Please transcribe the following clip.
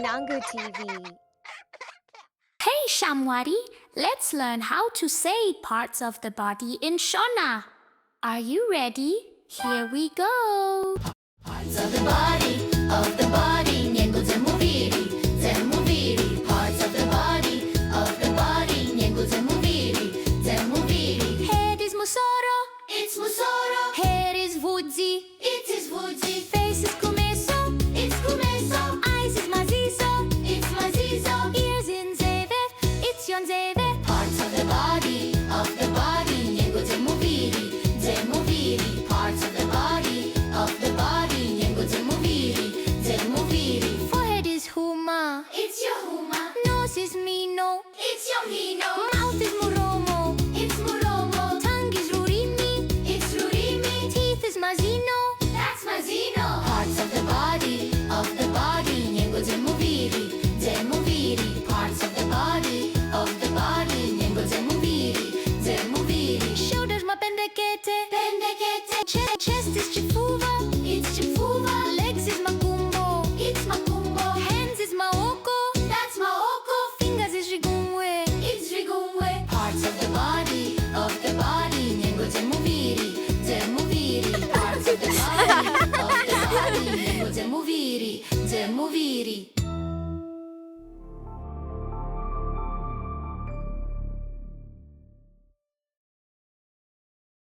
Mwanangu TV. Hey Shamwari, let's learn how to say parts of the body in Shona. Are you ready? Here we go. Parts of the body, Nhengo dzemuviri, dzemuviri. Parts of the body, Nhengo dzemuviri, dzemuviri. Head is musoro, It's musoro, hair is vudzi, it is vudzi. face is kumeso, It's kumeso, eyes is mazizo, it's mazizo. ears in zeve, it's yonzeve. Parts of the body, Nhengo dzemuviri, dzemuviri. Parts of the body, Nhengo dzemuviri, dzemuviri. Forehead is huma, It's your huma, nose is mino, it's your mino. mouth is muromo, It's muromo, tongue is rurimi, it's rurimi. teeth is mazino. That's mazino. Parts of the body, Nhengo dzemuviri, dzemuviri. Parts of the body, Nhengo dzemuviri, dzemuviri. Shoulders mapendekete, Pendekete, chest is chifuva, it's chifuva. legs is makumbo, It's makumbo, hands is maoko, that's maoko. fingers is rigumwe. It's rigumwe. Parts of the body, Nhengo dzemuviri, dzemuviri. Parts of the body, Nhengo dzemuviri, dzemuviri.